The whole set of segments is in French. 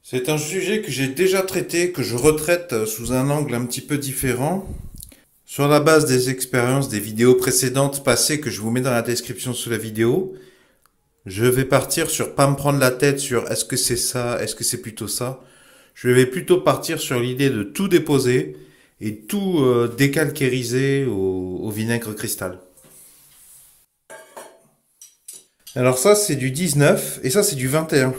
C'est un sujet que j'ai déjà traité, que je retraite sous un angle un petit peu différent, sur la base des expériences des vidéos précédentes passées que je vous mets dans la description sous la vidéo. Je vais partir sur pas me prendre la tête sur est-ce que c'est ça, est-ce que c'est plutôt ça. Je vais plutôt partir sur l'idée de tout déposer et tout décalcériser au vinaigre cristal. Alors ça c'est du 19 et ça c'est du 21.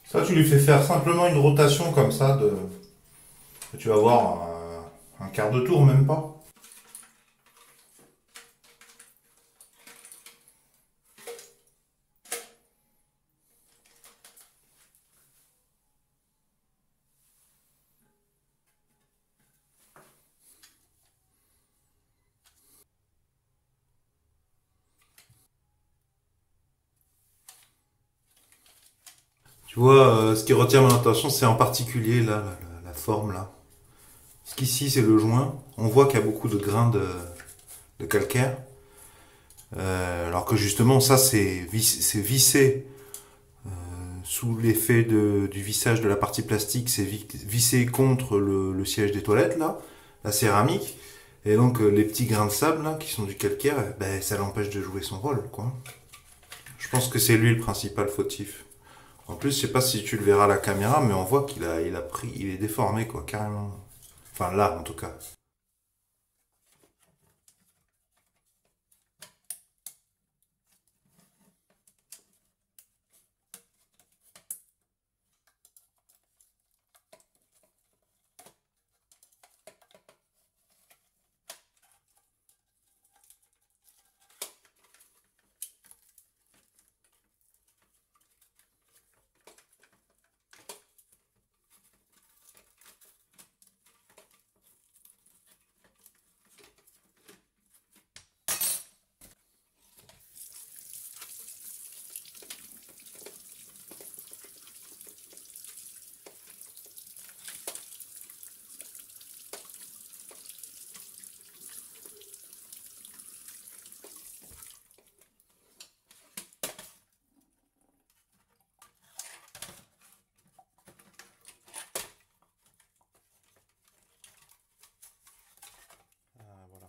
Ça, tu lui fais faire simplement une rotation comme ça de. Tu vas voir un quart de tour, même pas. Tu vois, ce qui retient mon attention, c'est en particulier là, la forme là. Parce qu'ici, c'est le joint. On voit qu'il y a beaucoup de grains de calcaire. Alors que justement, ça, c'est vissé sous l'effet du vissage de la partie plastique. C'est vissé contre le siège des toilettes là, la céramique. Et donc, les petits grains de sable là, qui sont du calcaire, ben, ça l'empêche de jouer son rôle, quoi. Je pense que c'est lui le principal fautif. En plus, je sais pas si tu le verras à la caméra, mais on voit qu'il a pris, il est déformé, quoi, carrément. Enfin, là, en tout cas. Ah, voilà.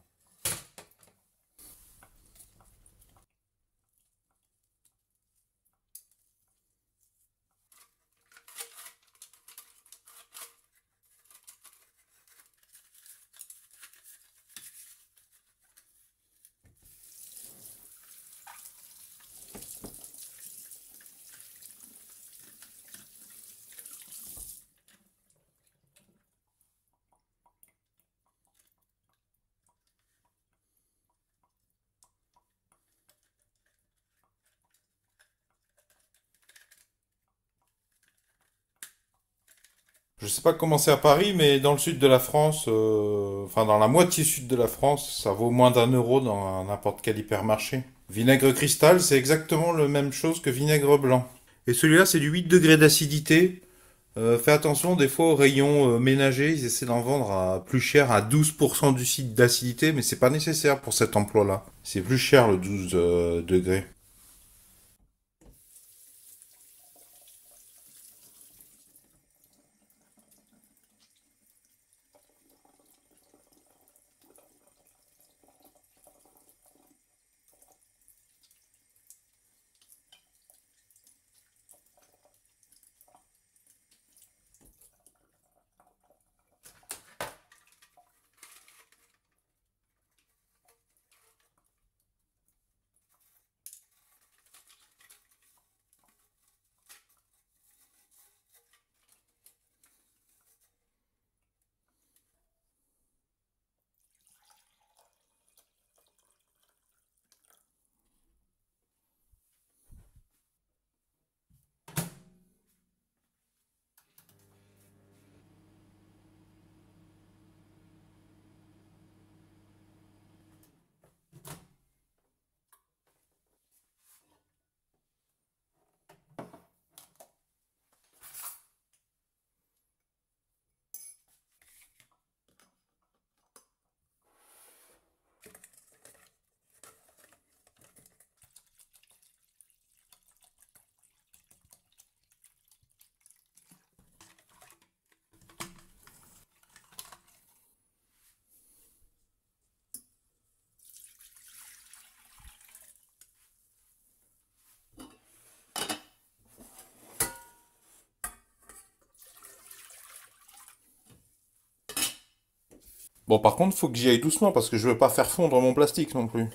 Je sais pas comment c'est à Paris, mais dans le sud de la France, enfin dans la moitié sud de la France, ça vaut moins d'1 euro dans n'importe quel hypermarché. Vinaigre cristal, c'est exactement la même chose que vinaigre blanc. Et celui-là, c'est du 8 degrés d'acidité. Fais attention, des fois au rayon ménager, ils essaient d'en vendre à plus cher, à 12% du site d'acidité, mais c'est pas nécessaire pour cet emploi-là. C'est plus cher le 12 degrés. Bon, par contre, faut que j'y aille doucement parce que je veux pas faire fondre mon plastique non plus.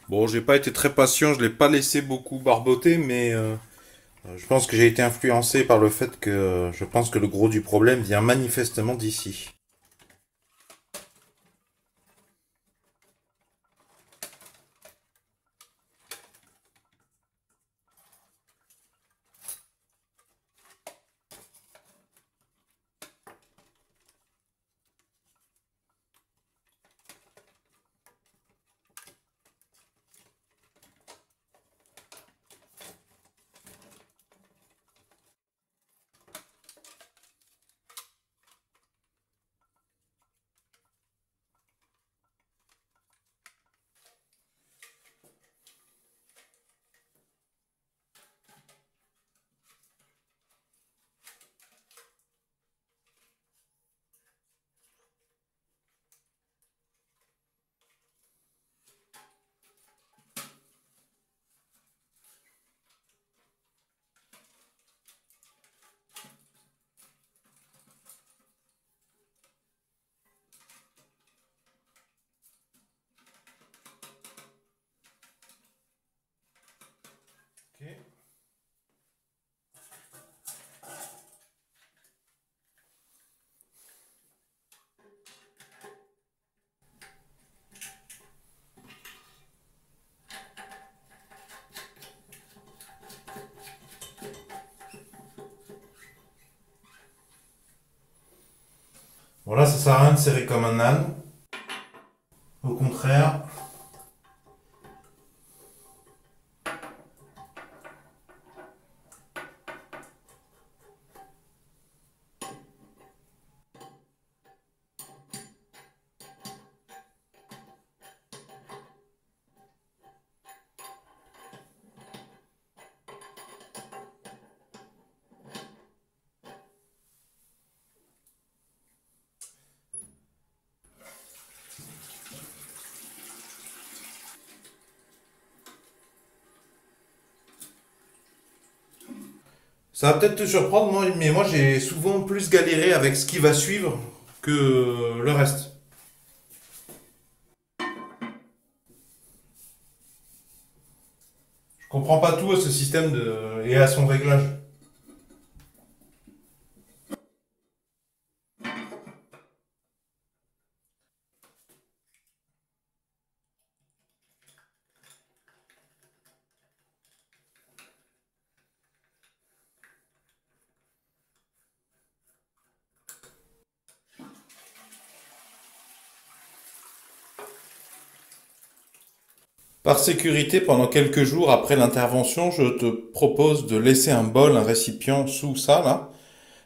Bon, j'ai pas été très patient, je l'ai pas laissé beaucoup barboter, mais je pense que j'ai été influencé par le fait que je pense que le gros du problème vient manifestement d'ici. Ok. Voilà, ça sert à rien de serrer comme un âne. Au contraire. Ça va peut-être te surprendre, mais moi j'ai souvent plus galéré avec ce qui va suivre que le reste. Je comprends pas tout à ce système et à son réglage. Par sécurité, pendant quelques jours après l'intervention, je te propose de laisser un bol, un récipient sous ça,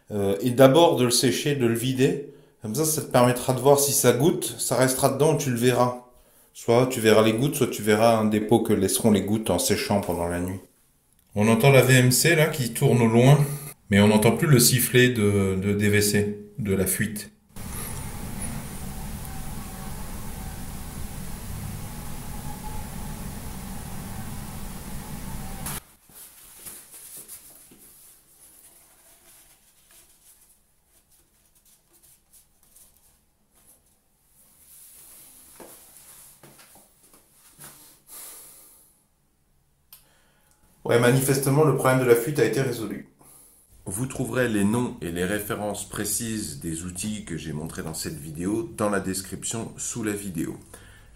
là, et d'abord de le sécher, de le vider. Comme ça te permettra de voir si ça goûte. Ça restera dedans, tu le verras. Soit tu verras les gouttes, soit tu verras un dépôt que laisseront les gouttes en séchant pendant la nuit. On entend la VMC là qui tourne au loin, mais on n'entend plus le sifflet de DVC, de la fuite. Ouais, manifestement, le problème de la fuite a été résolu. Vous trouverez les noms et les références précises des outils que j'ai montrés dans cette vidéo dans la description sous la vidéo.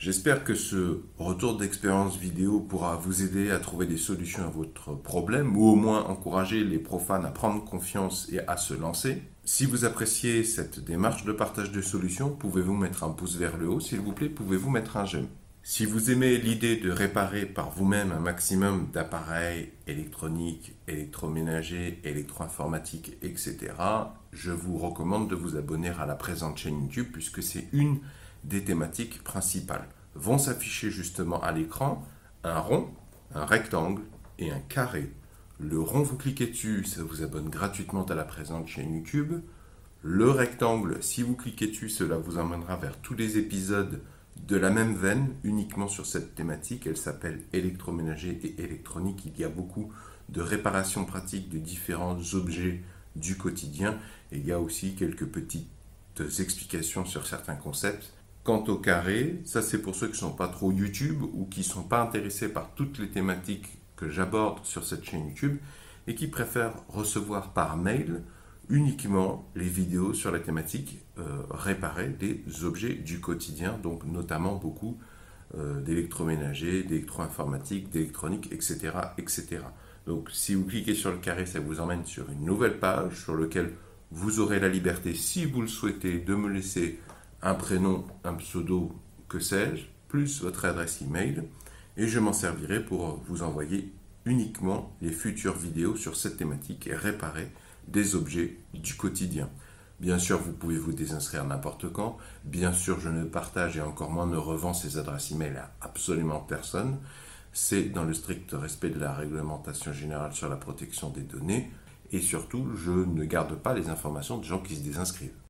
J'espère que ce retour d'expérience vidéo pourra vous aider à trouver des solutions à votre problème ou au moins encourager les profanes à prendre confiance et à se lancer. Si vous appréciez cette démarche de partage de solutions, pouvez-vous mettre un pouce vers le haut, s'il vous plaît, pouvez-vous mettre un j'aime. Si vous aimez l'idée de réparer par vous-même un maximum d'appareils électroniques, électroménagers, électro-informatiques, etc., je vous recommande de vous abonner à la présente chaîne YouTube puisque c'est une des thématiques principales. Vont s'afficher justement à l'écran un rond, un rectangle et un carré. Le rond, vous cliquez dessus, ça vous abonne gratuitement à la présente chaîne YouTube. Le rectangle, si vous cliquez dessus, cela vous emmènera vers tous les épisodes de la même veine, uniquement sur cette thématique. Elle s'appelle électroménager et électronique. Il y a beaucoup de réparations pratiques de différents objets du quotidien. Et il y a aussi quelques petites explications sur certains concepts. Quant au carré, ça c'est pour ceux qui ne sont pas trop YouTube ou qui ne sont pas intéressés par toutes les thématiques que j'aborde sur cette chaîne YouTube et qui préfèrent recevoir par mail uniquement les vidéos sur la thématique réparer des objets du quotidien, donc notamment beaucoup d'électroménager, d'électro-informatique, d'électronique, etc., etc. Donc si vous cliquez sur le carré, ça vous emmène sur une nouvelle page sur laquelle vous aurez la liberté, si vous le souhaitez, de me laisser un prénom, un pseudo, que sais-je, plus votre adresse email, et je m'en servirai pour vous envoyer uniquement les futures vidéos sur cette thématique et réparer des objets du quotidien. Bien sûr, vous pouvez vous désinscrire n'importe quand. Bien sûr, je ne partage et encore moins ne revends ces adresses email à absolument personne. C'est dans le strict respect de la réglementation générale sur la protection des données. Et surtout, je ne garde pas les informations des gens qui se désinscrivent.